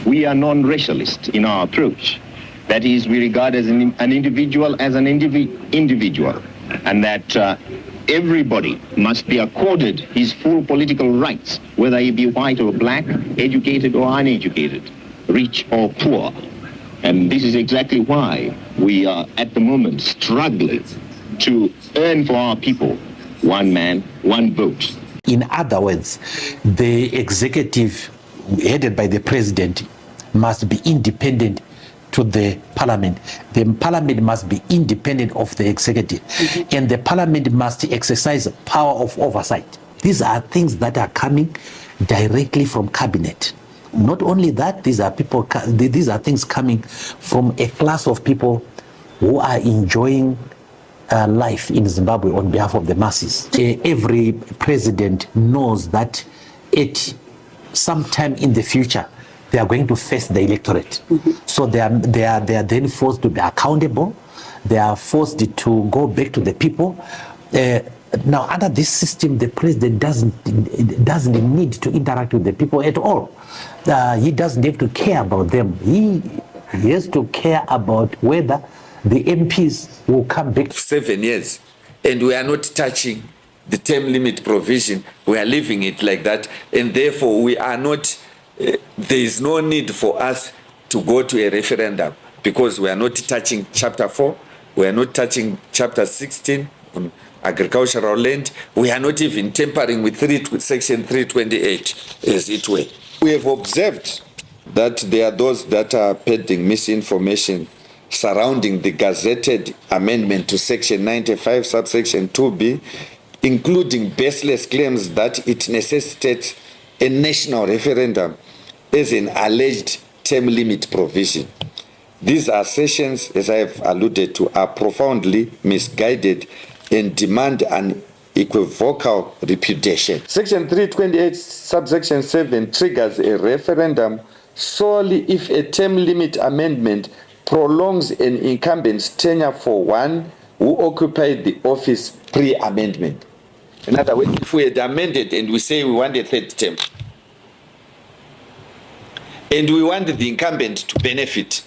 we are non-racialist in our approach. That is, we regard as an individual as an individual, and that everybody must be accorded his full political rights, whether he be white or black, educated or uneducated, rich or poor. And this is exactly why we are at the moment struggling to earn for our people one man, one vote. In other words, the executive headed by the president must be independent to the parliament. The parliament must be independent of the executive, and the parliament must exercise power of oversight. These are things that are coming directly from cabinet. Not only that, these are things coming from a class of people who are enjoying life in Zimbabwe on behalf of the masses. Every president knows that at some time in the future, they are going to face the electorate. So they are then forced to be accountable. They are forced to go back to the people. Now, under this system, the president doesn't need to interact with the people at all. He doesn't have to care about them. He has to care about whether the MPs will come back. 7 years, and we are not touching the term limit provision. We are leaving it like that, and therefore we are not. There is no need for us to go to a referendum because we are not touching Chapter 4. We are not touching Chapter 16 on agricultural land. We are not even tampering with Section 328, as it were. We have observed that there are those that are peddling misinformation surrounding the gazetted amendment to Section 95, subsection 2B, including baseless claims that it necessitates a national referendum as an alleged term limit provision. These assertions, as I have alluded to, are profoundly misguided and demand an equivocal repudiation. Section 328, subsection 7 triggers a referendum solely if a term limit amendment prolongs an incumbent's tenure for one who occupied the office pre-amendment. In other words, if we had amended and we say we want a third term, and we want the incumbent to benefit,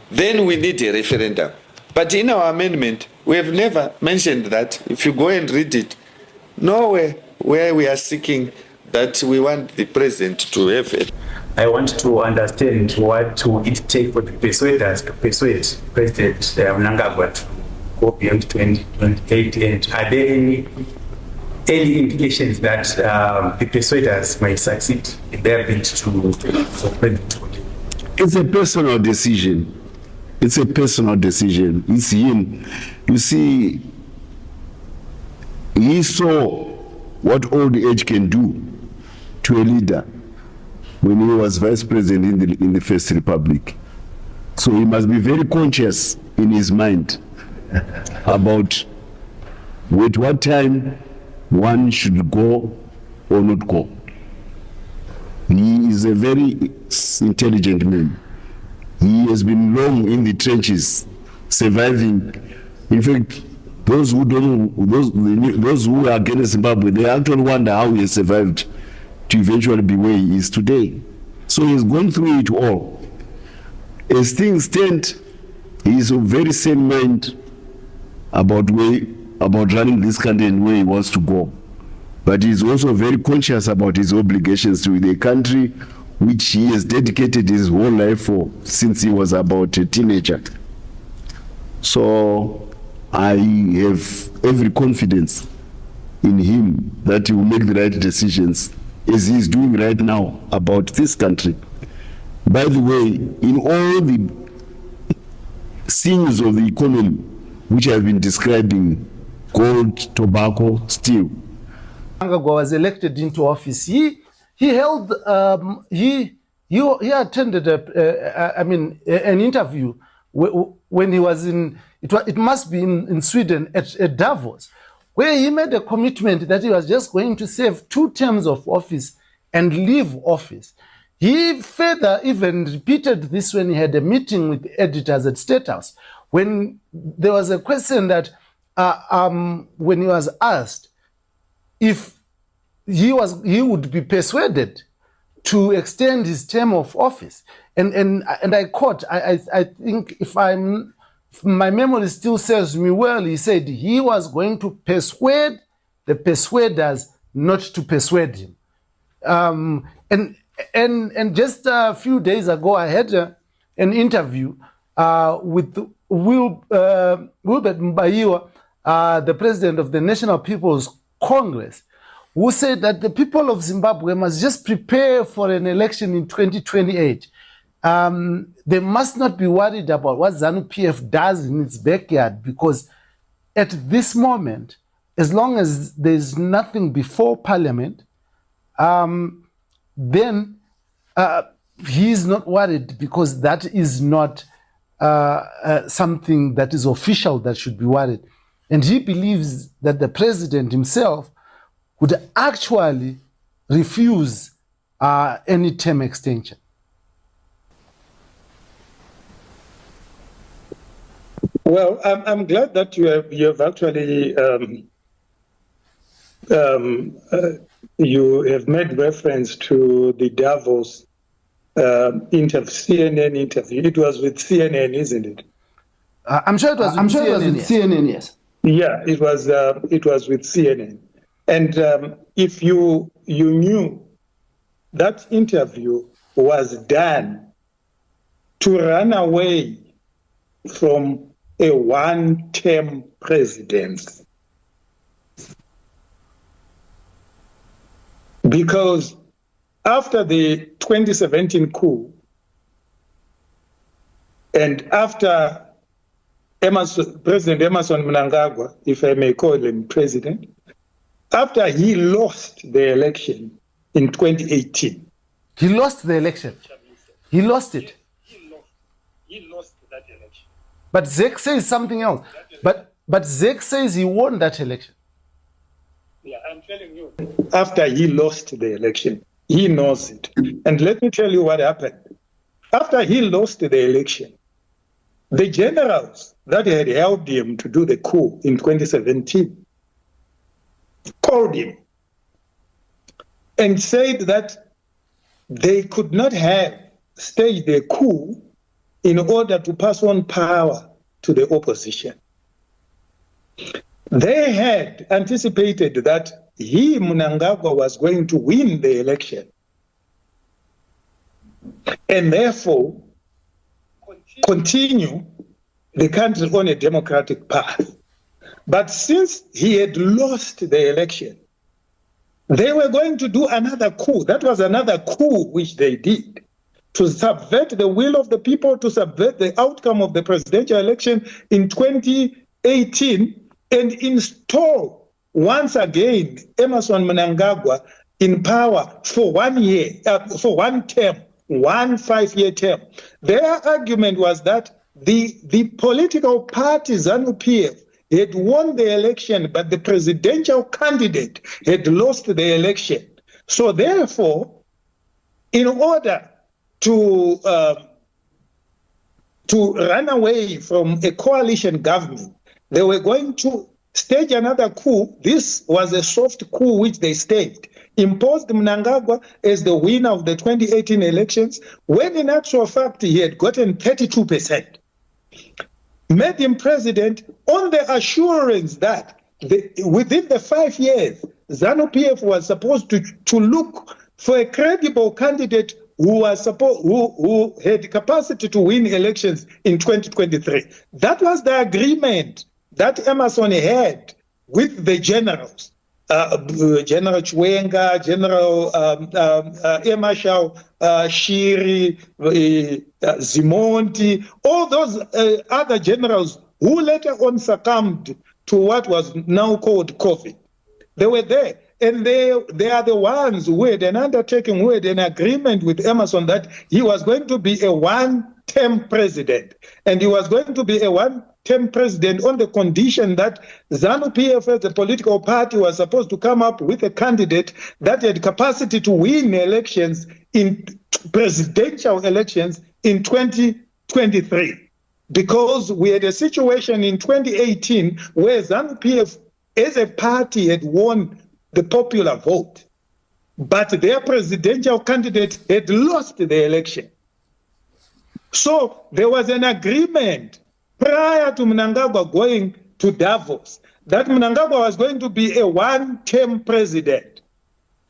then we need a referendum. But in our amendment, we have never mentioned that. If you go and read it, nowhere where we are seeking that we want the president to have it. I want to understand what will it take for the persuaders to persuade President Mnangagwa to go beyond 2028, and are there any indications that the persuaders might succeed in their bid to President? It's a personal decision. It's a personal decision. It's him. You see, he saw what old age can do to a leader when he was vice president in the First Republic. So he must be very conscious in his mind about at what time one should go or not go. He is a very intelligent man. He has been long in the trenches, surviving. In fact, those who are against Zimbabwe, they actually wonder how he has survived to eventually be where he is today. So he's gone through it all. As things stand, he is of very sane mind about running this country and where he wants to go. But he's also very conscious about his obligations to the country, which he has dedicated his whole life for since he was about a teenager. So I have every confidence in him that he will make the right decisions, as he is doing right now about this country. By the way, in all the scenes of the economy which I've been describing, gold, tobacco, steel. Mnangagwa was elected into office. He held he attended an interview when he was in it must be in Sweden at Davos, where he made a commitment that he was just going to serve 2 terms of office and leave office. He further even repeated this when he had a meeting with editors at State House, when there was a question that when he was asked if he would be persuaded to extend his term of office. And I quote, I think if my memory still serves me well, he said he was going to persuade the persuaders not to persuade him. And just a few days ago, I had an interview with Wilbert Mbaiwa, the president of the National People's Congress, who said that the people of Zimbabwe must just prepare for an election in 2028. They must not be worried about what ZANU-PF does in its backyard, because at this moment, as long as there's nothing before Parliament, then he's not worried, because that is not something that is official that should be worried. And he believes that the president himself would actually refuse any term extension. Well, I'm glad that you have actually you have made reference to the Davos CNN interview. It was with CNN, isn't it? I'm sure it was with CNN, yes. Yeah, it was with CNN. And if you knew that interview was done to run away from a one-term presidency. Because after the 2017 coup and after President Emerson Mnangagwa, if I may call him president, after he lost the election in 2018. He lost the election. He lost it. He lost that election. But Zek says something else. But Zek says he won that election. Yeah, I'm telling you. After he lost the election, he knows it. And let me tell you what happened. After he lost the election, the generals that had helped him to do the coup in 2017 called him and said that they could not have staged the coup in order to pass on power to the opposition. They had anticipated that he, Mnangagwa, was going to win the election and therefore continue the country on a democratic path. But since he had lost the election, they were going to do another coup. That was another coup which they did to subvert the will of the people, to subvert the outcome of the presidential election in 2018 and install once again Emerson Mnangagwa in power for 1 year, for one term, 1 5-year term. Their argument was that the political party ZANU-PF had won the election, but the presidential candidate had lost the election. So therefore, in order to run away from a coalition government, they were going to stage another coup. This was a soft coup which they staged, imposed Mnangagwa as the winner of the 2018 elections, when in actual fact he had gotten 32%. Made him president on the assurance that within the 5 years, ZANU-PF was supposed to look for a credible candidate who had capacity to win elections in 2023. That was the agreement that Emerson had with the generals, General Chiwenga, General Marshal Shiri, Zimonti, all those other generals who later on succumbed to what was now called COVID. They were there. And they are the ones who had an undertaking, who had an agreement with Emerson that he was going to be a one-term president. And he was going to be a one-term president on the condition that ZANU-PF as a political party was supposed to come up with a candidate that had capacity to win elections, in presidential elections in 2023. Because we had a situation in 2018 where ZANU-PF as a party had won the popular vote. but their presidential candidate had lost the election. So there was an agreement prior to Mnangagwa going to Davos that Mnangagwa was going to be a one-term president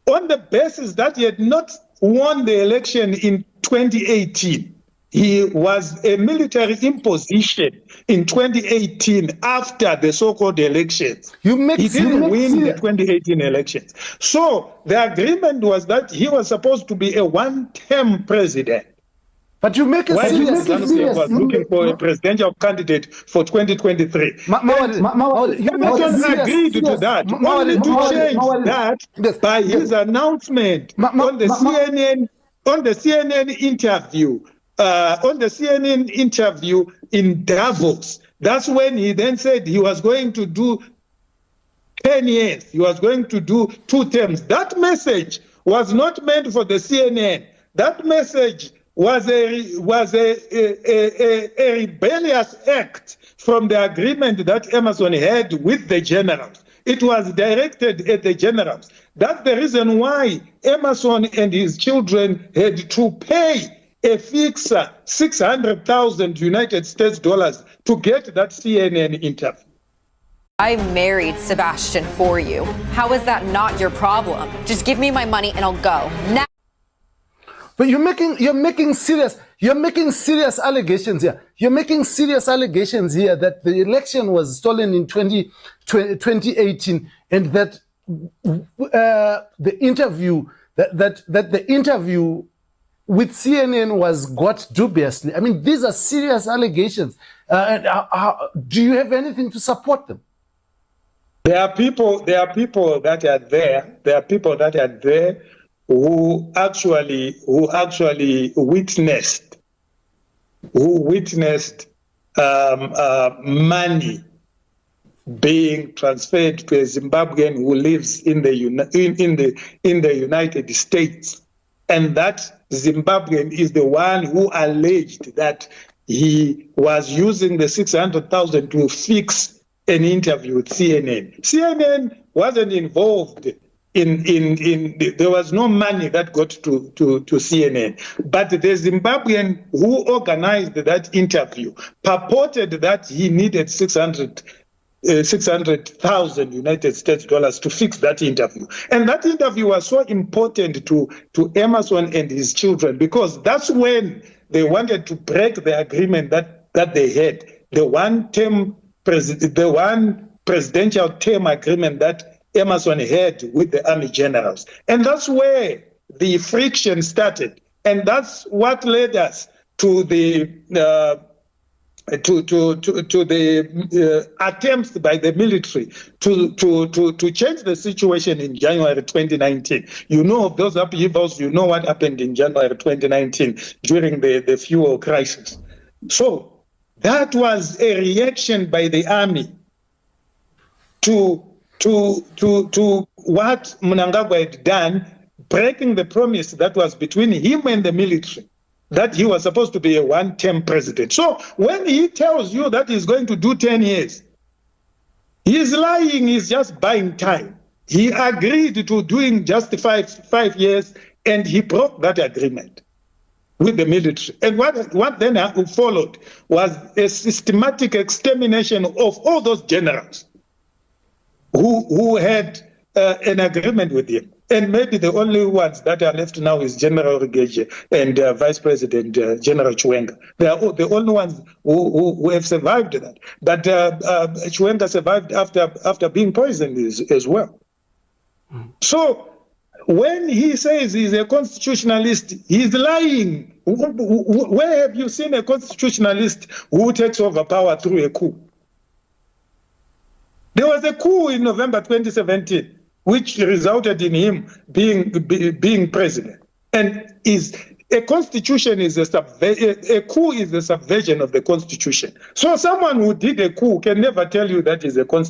on the basis that he had not won the election in 2018. He was a military imposition in 2018 after the so-called elections. He didn't win the 2018 elections. So the agreement was that he was supposed to be a one-term president. But you make it serious. Was looking for a presidential candidate for 2023. Emerson agreed to that, only to change that by his announcement on the CNN interview. On the CNN interview in Davos, that's when he then said he was going to do 10 years. He was going to do 2 terms. That message was not meant for the CNN. That message was a rebellious act from the agreement that Emerson had with the generals. It was directed at the generals. That's the reason why Emerson and his children had to pay a fixed 600,000 United States dollars to get that CNN interview. I married Sebastian for you. How is that not your problem? Just give me my money and I'll go. Now. But you're making serious allegations here. You're making serious allegations here that the election was stolen in 2018 and that the interview the interview with CNN was got dubiously. I mean, these are serious allegations. Do you have anything to support them? There are people that are there. There are people that are there who actually witnessed money being transferred to a Zimbabwean who lives in the United States, and that Zimbabwean is the one who alleged that he was using the 600,000 to fix an interview with CNN. CNN wasn't involved there was no money that got to CNN. But the Zimbabwean who organized that interview purported that he needed 600,000 United States dollars to fix that interview. And that interview was so important to Emerson and his children, because that's when they wanted to break the agreement that they had, the one presidential term agreement that Emerson had with the army generals. And that's where the friction started. And that's what led us to the attempts by the military to change the situation in January 2019. You know of those upheavals, you know what happened in January 2019 during the fuel crisis. So that was a reaction by the army to what Mnangagwa had done, breaking the promise that was between him and the military, that he was supposed to be a one-term president. So when he tells you that he's going to do 10 years, he's lying, he's just buying time. He agreed to doing just five years, and he broke that agreement with the military. And what then followed was a systematic extermination of all those generals who had an agreement with him. And maybe the only ones that are left now is General Rigeje and Vice President General Chiwenga. They are the only ones who have survived that. But Chiwenga survived after being poisoned as well. So when he says he's a constitutionalist, he's lying. Where have you seen a constitutionalist who takes over power through a coup? There was a coup in November 2017, which resulted in him being president. And a constitution is a coup is a subversion of the constitution. So someone who did a coup can never tell you that is a constitution.